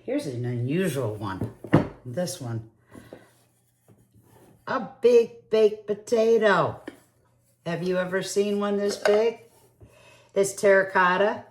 here's an unusual one. This one. A big baked potato. Have you ever seen one this big? It's terracotta.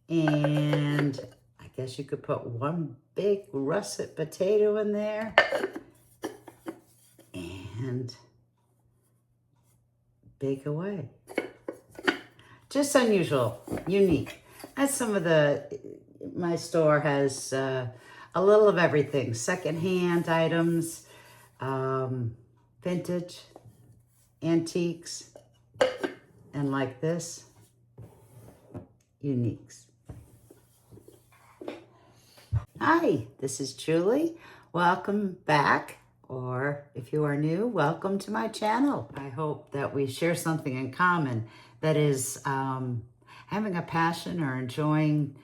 And I guess you could put one big russet potato in there. And bake away. Just unusual, unique. That's some of my store has a little of everything. Secondhand items, vintage, antiques, and like this, uniques. Hi, this is Julie. Welcome back, or if you are new, welcome to my channel. I hope that we share something in common, that is having a passion or enjoying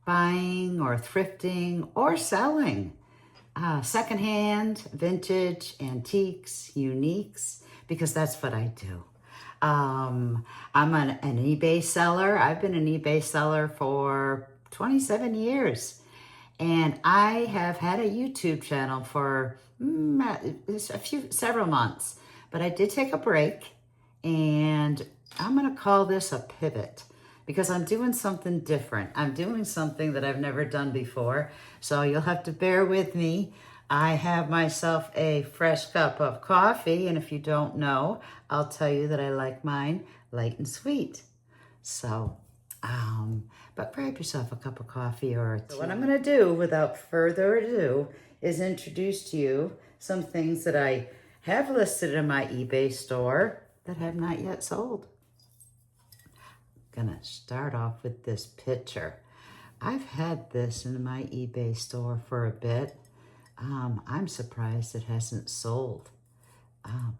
buying or thrifting or selling. Secondhand, vintage, antiques, uniques, because that's what I do. I'm an eBay seller. I've been an eBay seller for 27 years. And I have had a YouTube channel for several months. But I did take a break, and I'm gonna call this a pivot, because I'm doing something different. I'm doing something that I've never done before, so you'll have to bear with me. I have myself a fresh cup of coffee, and if you don't know, I'll tell you that I like mine light and sweet. So, but grab yourself a cup of coffee or a tea. So what I'm gonna do, without further ado, is introduce to you some things that I have listed in my eBay store that have not yet sold. Gonna start off with this picture. I've had this in my eBay store for a bit. I'm surprised it hasn't sold.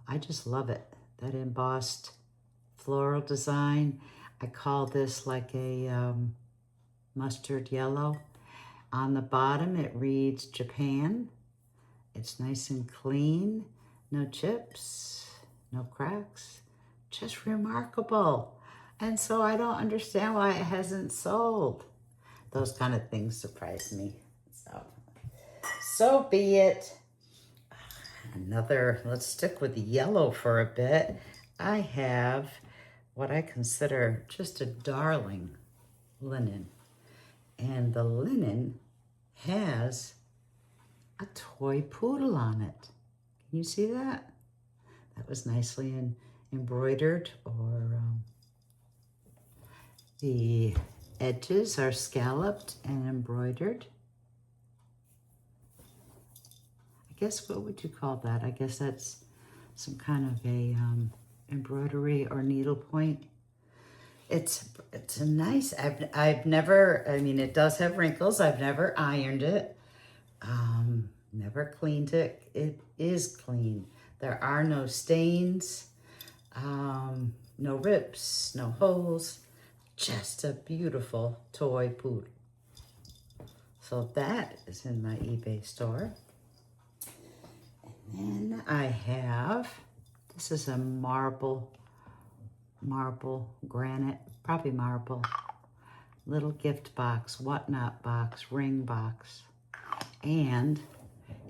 I just love it. That embossed floral design. I call this like a mustard yellow. On the bottom it reads Japan. It's nice and clean. No chips, no cracks. Just remarkable. And so I don't understand why it hasn't sold. Those kind of things surprise me. So be it. Let's stick with the yellow for a bit. I have what I consider just a darling linen. And the linen has a toy poodle on it. Can you see that? That was nicely embroidered, or the edges are scalloped and embroidered. I guess, what would you call that? I guess that's some kind of a embroidery or needlepoint. It's a nice, I've never, I mean, it does have wrinkles. I've never ironed it, never cleaned it. It is clean. There are no stains, no rips, no holes. Just a beautiful toy poodle. So that is in my eBay store. And then I have, this is a marble, granite, probably marble, little gift box, whatnot box, ring box. And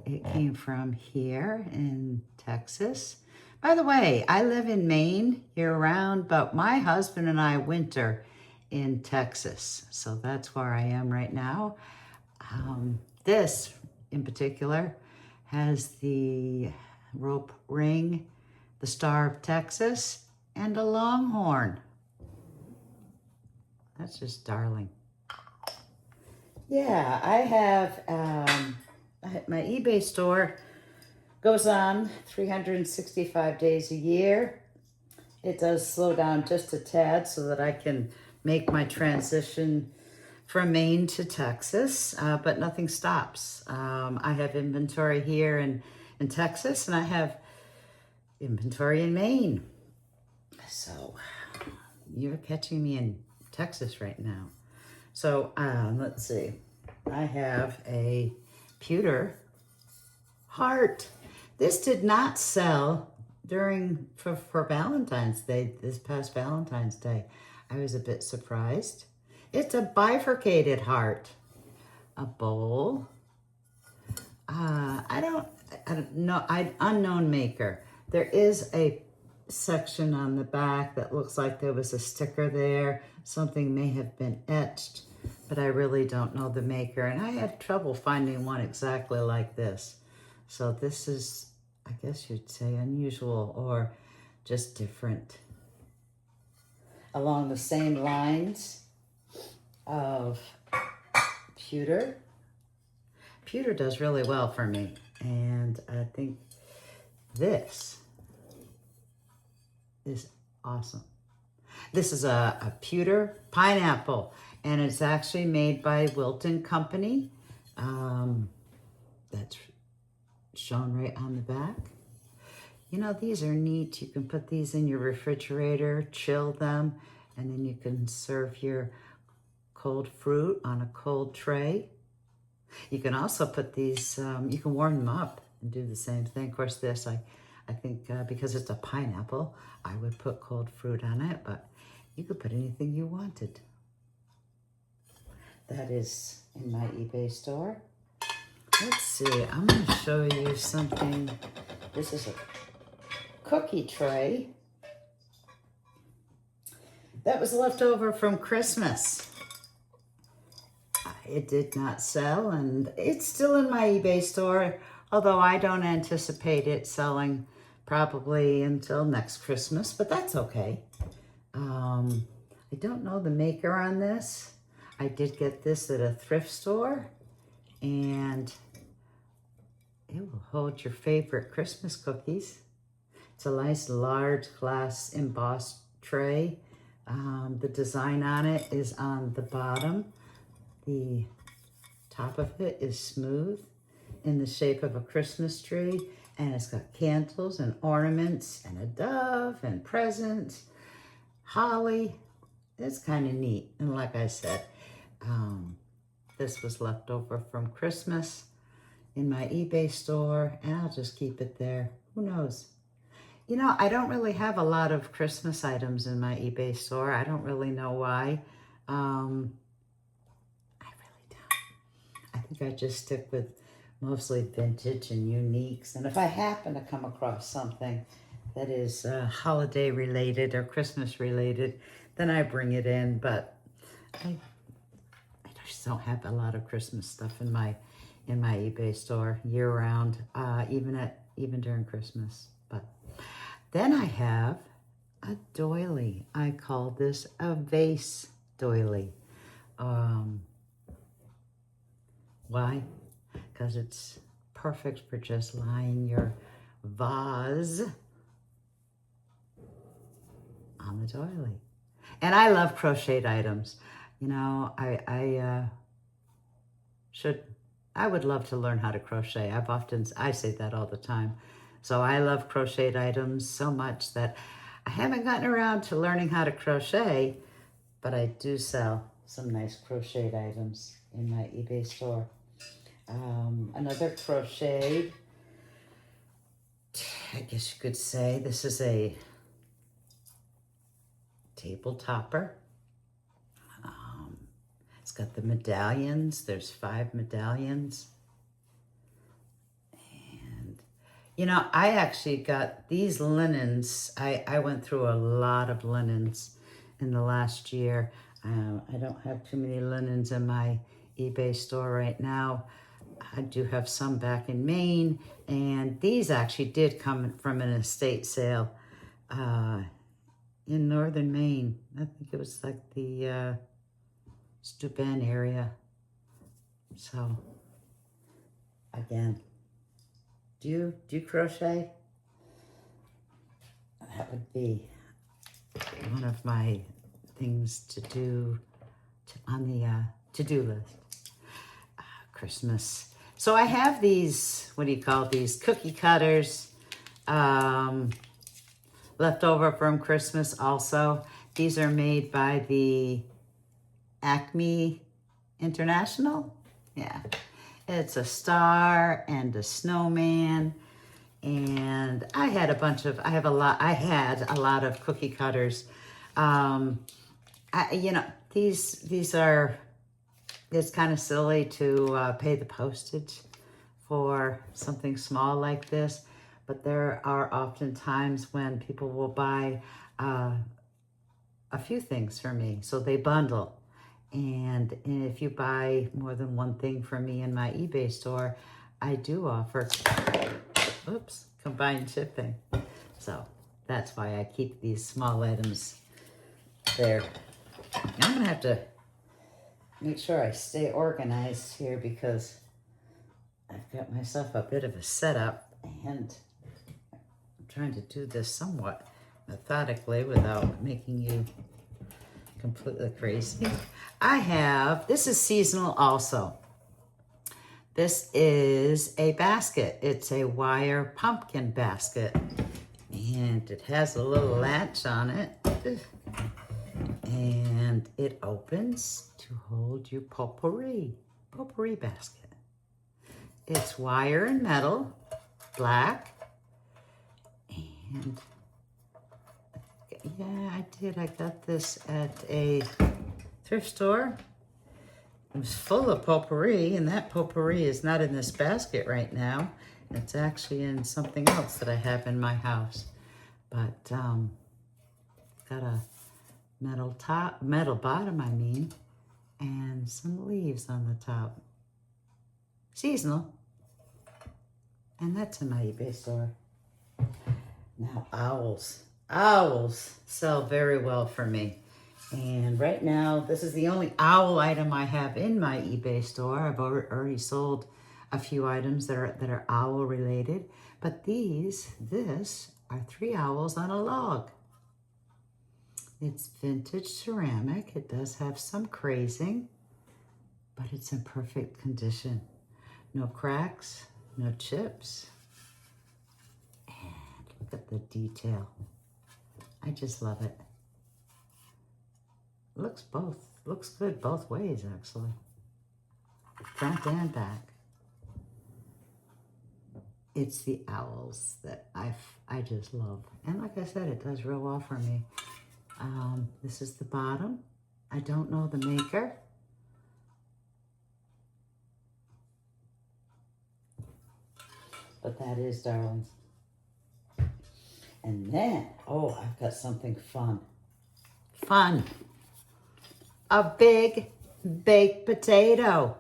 it came from here in Texas. By the way, I live in Maine year-round, but my husband and I winter in Texas. So that's where I am right now. This in particular has the rope ring, the Star of Texas, and a longhorn. That's just darling. Yeah, I have, my eBay store goes on 365 days a year. It does slow down just a tad so that I can make my transition from Maine to Texas, but nothing stops. I have inventory here in Texas, and I have inventory in Maine. So you're catching me in Texas right now. So let's see. I have a pewter heart. This did not sell for Valentine's Day, this past Valentine's Day. I was a bit surprised. It's a bifurcated heart. a bowl. I don't know, unknown maker. There is a section on the back that looks like there was a sticker there. Something may have been etched, but I really don't know the maker. And I had trouble finding one exactly like this. So this is, I guess you'd say, unusual or just different. Along the same lines of pewter. Pewter does really well for me. And I think this is awesome. This is a pewter pineapple, and it's actually made by Wilton Company. That's shown right on the back. You know, these are neat. You can put these in your refrigerator, chill them, and then you can serve your cold fruit on a cold tray. You can also put these, you can warm them up and do the same thing. Of course, this, I think because it's a pineapple, I would put cold fruit on it, but you could put anything you wanted. That is in my eBay store. Let's see, I'm going to show you something. This is a cookie tray that was left over from Christmas. It did not sell, and it's still in my eBay store, although I don't anticipate it selling probably until next Christmas, but that's okay. I don't know the maker on this. I did get this at a thrift store, and it will hold your favorite Christmas cookies. It's a nice large glass embossed tray. The design on it is on the bottom. The top of it is smooth in the shape of a Christmas tree, and it's got candles and ornaments and a dove and presents, holly. It's kind of neat. And like I said, this was left over from Christmas in my eBay store, and I'll just keep it there. Who knows? You know, I don't really have a lot of Christmas items in my eBay store. I don't really know why. I think I just stick with mostly vintage and uniques. And if I happen to come across something that is holiday related or Christmas related, then I bring it in. But I just don't have a lot of Christmas stuff in my eBay store year round, even during Christmas. But then I have a doily. I call this a vase doily. Why? Because it's perfect for just lying your vase on the doily. And I love crocheted items. You know, I would love to learn how to crochet. I say that all the time. So I love crocheted items so much that I haven't gotten around to learning how to crochet, but I do sell some nice crocheted items in my eBay store. Another crochet, I guess you could say, this is a table topper. It's got the medallions. There's 5 medallions. And, you know, I actually got these linens. I went through a lot of linens in the last year. I don't have too many linens in my eBay store right now. I do have some back in Maine, and these actually did come from an estate sale in northern Maine. I think it was like the Steuben area. So again, do you crochet? That would be one of my things to do on the to-do list. Christmas. So I have these, what do you call these, cookie cutters left over from Christmas also. These are made by the Acme International. Yeah. It's a star and a snowman. And I had a lot of cookie cutters. You know, these are it's kind of silly to pay the postage for something small like this, but there are often times when people will buy a few things for me, so they bundle. And if you buy more than one thing from me in my eBay store, I do offer, oops, combined shipping. So that's why I keep these small items there. I'm gonna have to make sure I stay organized here because I've got myself a bit of a setup and I'm trying to do this somewhat methodically without making you completely crazy. This is seasonal also. This is a basket. It's a wire pumpkin basket. And it has a little latch on it. And it opens to hold your potpourri basket. It's wire and metal, black. And yeah, I got this at a thrift store. It was full of potpourri, and that potpourri is not in this basket right now. It's actually in something else that I have in my house. But got a metal bottom, and some leaves on the top. Seasonal. And that's in my eBay store. Now, owls. Owls sell very well for me. And right now, this is the only owl item I have in my eBay store. I've already sold a few items that are owl related. But this are 3 owls on a log. It's vintage ceramic. It does have some crazing, but it's in perfect condition. No cracks, no chips. And look at the detail. I just love it. Looks good both ways, actually. Front and back. It's the owls that I just love. And like I said, it does real well for me. This is the bottom. I don't know the maker. But that is darlings. And then, oh, I've got something fun. Fun. A big baked potato.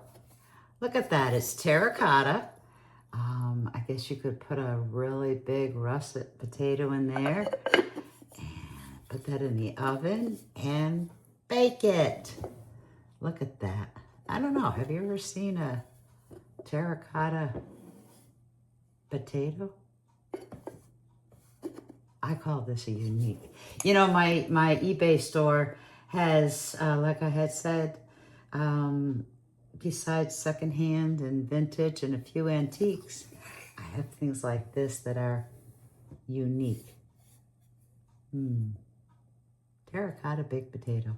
Look at that, it's terracotta. I guess you could put a really big russet potato in there and put that in the oven and bake it. Look at that. I don't know, have you ever seen a terracotta potato? I call this a unique. You know, my eBay store has, like I had said, besides secondhand and vintage and a few antiques, I have things like this that are unique. Terracotta baked potato.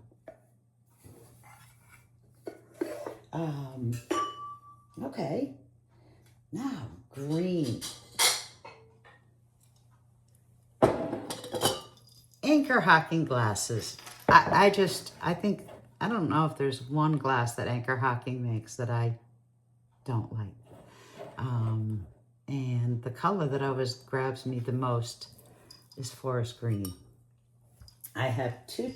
Okay. Now, green. Anchor hocking glasses. I don't know if there's one glass that Anchor Hocking makes that I don't like. And the color that always grabs me the most is forest green. I have two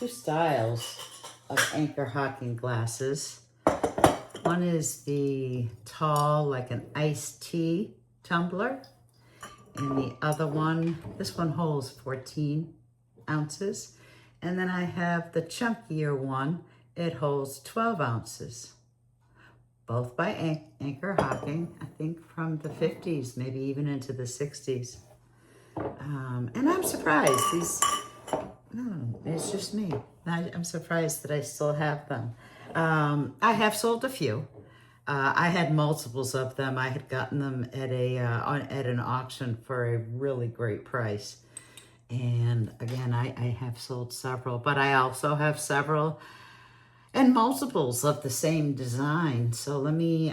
styles of Anchor Hocking glasses. One is the tall, like an iced tea tumbler. And the other one, this one holds 14 ounces. And then I have the chunkier one. It holds 12 ounces. Both by Anchor Hocking, I think from the 50s, maybe even into the 60s. And I'm surprised. It's just me. I'm surprised that I still have them. I have sold a few. I had multiples of them. I had gotten them at an auction for a really great price. And again, I have sold several, but I also have several and multiples of the same design. So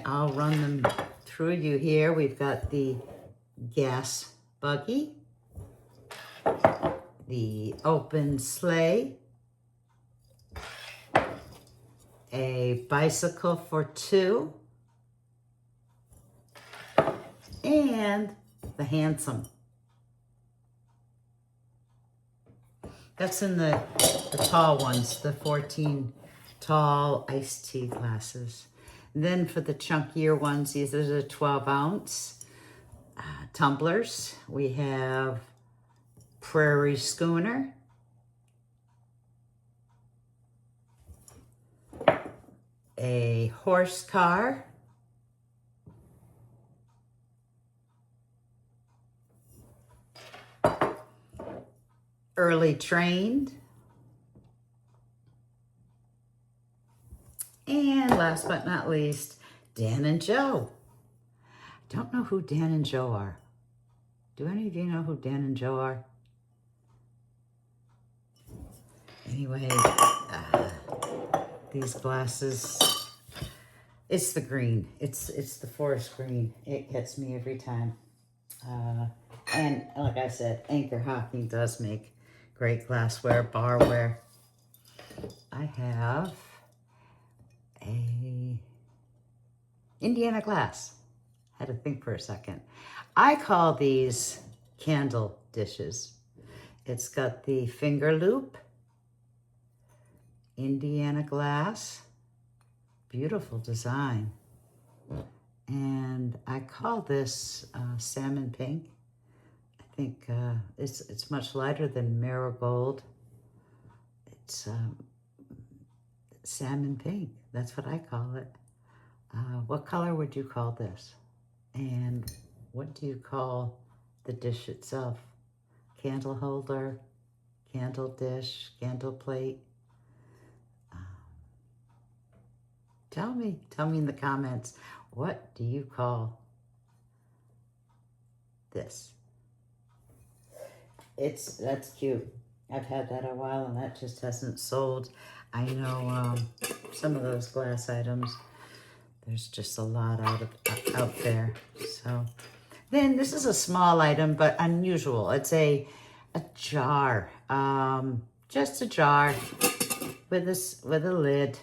I'll run them through you here. We've got the gas buggy, the open sleigh, a bicycle for two, and the Handsome. That's in the tall ones, the 14 tall iced tea glasses. And then for the chunkier ones, these are the 12-ounce tumblers. We have Prairie Schooner, a horse car, Early Trained, and last but not least, Dan and Joe. I don't know who Dan and Joe are. Do any of you know who Dan and Joe are? Anyway, these glasses, it's the green. It's the forest green. It gets me every time. And like I said, Anchor Hocking does make great glassware, barware. I have a Indiana glass. Had to think for a second. I call these candle dishes. It's got the finger loop, Indiana glass, beautiful design. And I call this salmon pink. I think it's much lighter than marigold. It's salmon pink. That's what I call it. What color would you call this? And what do you call the dish itself? Candle holder, candle dish, candle plate? Tell me in the comments, what do you call this? That's cute. I've had that a while and that just hasn't sold. I know some of those glass items, there's just a lot out there. So then this is a small item, but unusual. It's a jar, just a jar with a lid.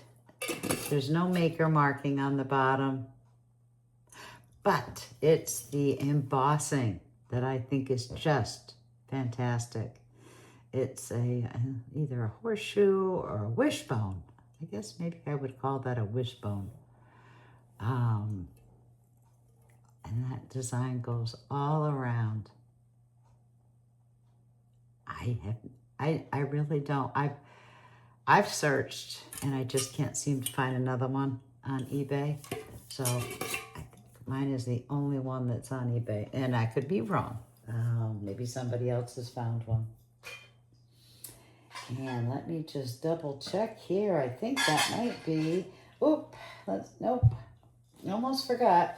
There's no maker marking on the bottom, but it's the embossing that I think is just fantastic. It's either a horseshoe or a wishbone. I guess maybe I would call that a wishbone. And that design goes all around. I really don't. I've searched and I just can't seem to find another one on eBay. So I think mine is the only one that's on eBay, and I could be wrong. Maybe somebody else has found one. And let me just double check here. I think that might be, nope, almost forgot.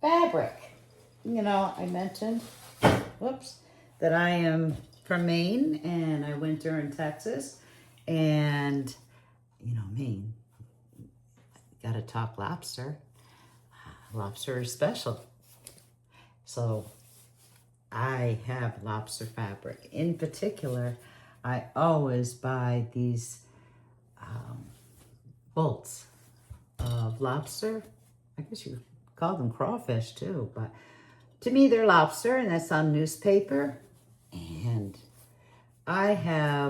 Fabric. You know, I mentioned, that I am from Maine and I winter in Texas. And, you know, Maine, gotta talk lobster. Lobster is special. So I have lobster fabric. In particular, I always buy these bolts of lobster. I guess you call them crawfish too, but to me they're lobster, and that's on newspaper. And I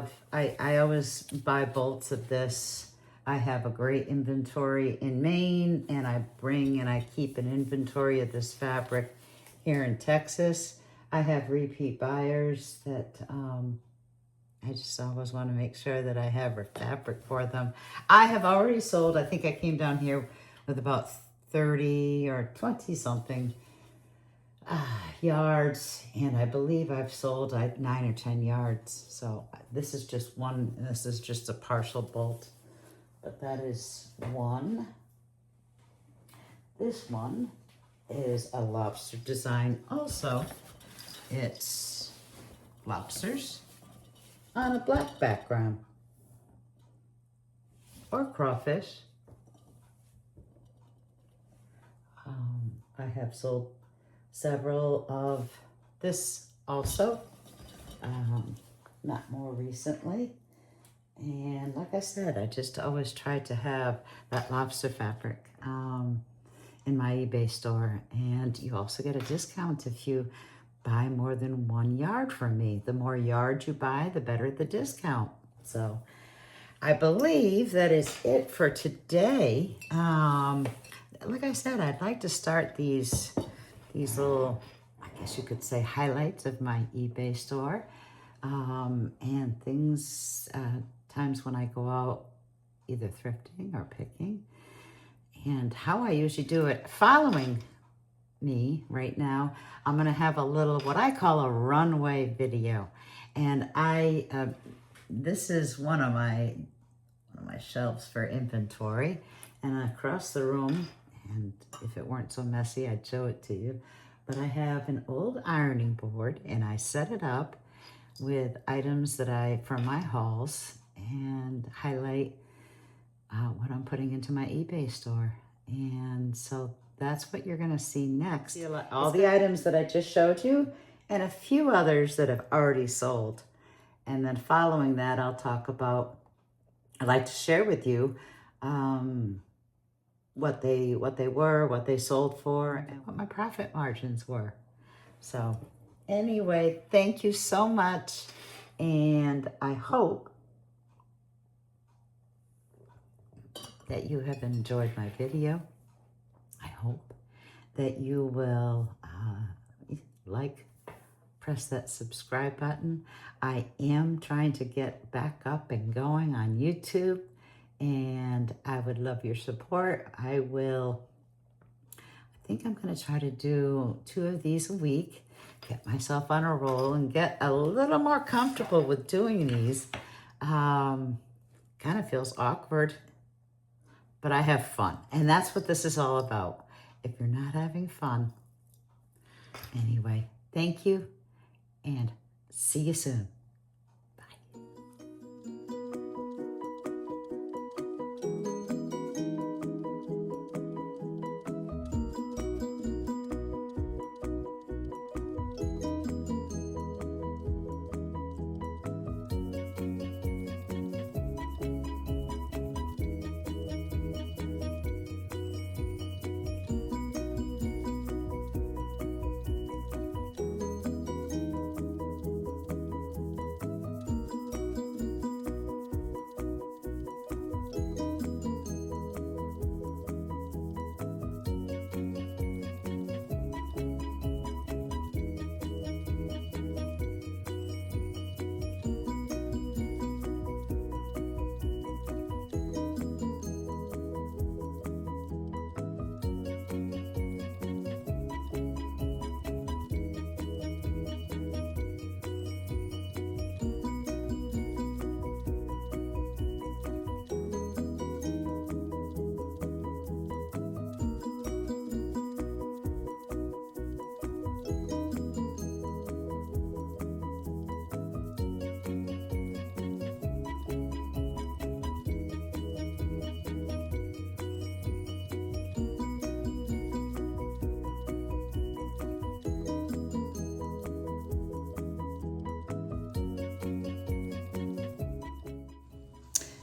always buy bolts of this. I have a great inventory in Maine, and I keep an inventory of this fabric here in Texas. I have repeat buyers that I just always want to make sure that I have fabric for them. I have already sold, I think I came down here with about 30 or 20 something yards, and I believe I've sold 9 or 10 yards. So this is just one, and this is just a partial bolt, but that is one. This one is a lobster design also. It's lobsters on a black background, or crawfish. I have sold several of this also, not more recently. And like I said, I just always try to have that lobster fabric in my eBay store. And you also get a discount if you buy more than 1 yard from me. The more yards you buy, the better the discount. So I believe that is it for today. Like I said, I'd like to start these little, I guess you could say, highlights of my eBay store. And things, times when I go out either thrifting or picking. And how I usually do it, following me right now, I'm gonna have a little, what I call a runway video. And this is one of my shelves for inventory. And across the room, and if it weren't so messy, I'd show it to you. But I have an old ironing board, and I set it up with items that from my hauls, and highlight what I'm putting into my eBay store. And so that's what you're gonna see next. All the items that I just showed you, and a few others that have already sold. And then following that, I'll talk about, I'd like to share with you what they were, what they sold for, and what my profit margins were. So anyway, thank you so much, and I hope that you have enjoyed my video. I hope that you will press that subscribe button. I am trying to get back up and going on YouTube, and I would love your support. I think I'm gonna try to do 2 of these a week, get myself on a roll and get a little more comfortable with doing these. Kind of feels awkward, but I have fun. And that's what this is all about. If you're not having fun. Anyway, thank you, and see you soon.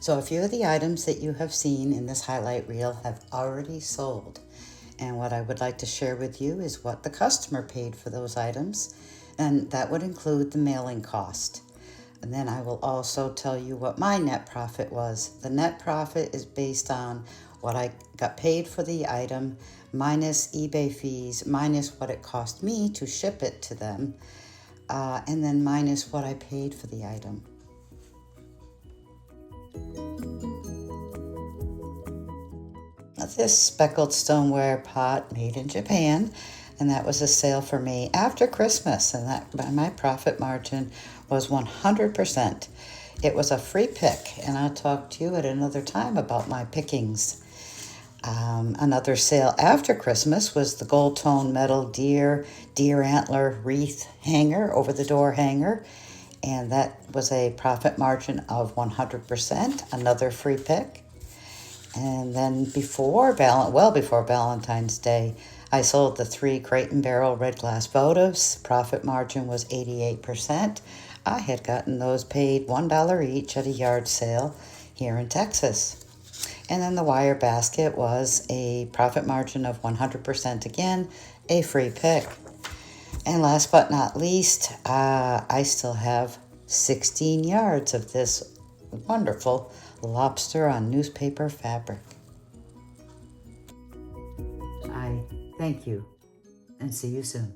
So a few of the items that you have seen in this highlight reel have already sold. And what I would like to share with you is what the customer paid for those items. And that would include the mailing cost. And then I will also tell you what my net profit was. The net profit is based on what I got paid for the item, minus eBay fees, minus what it cost me to ship it to them, and then minus what I paid for the item. This speckled stoneware pot made in Japan, and that was a sale for me after Christmas, and that my profit margin was 100%. It was a free pick, and I'll talk to you at another time about my pickings. Another sale after Christmas was the gold tone metal deer antler wreath hanger, over the door hanger, and that was a profit margin of 100%, another free pick. And then before Valentine's Day, I sold the 3 Crate and Barrel red glass votives. Profit margin was 88%. I had gotten those paid $1 each at a yard sale here in Texas. And then the wire basket was a profit margin of 100% again, a free pick. And last but not least, I still have 16 yards of this wonderful lobster on newspaper fabric. I thank you and see you soon.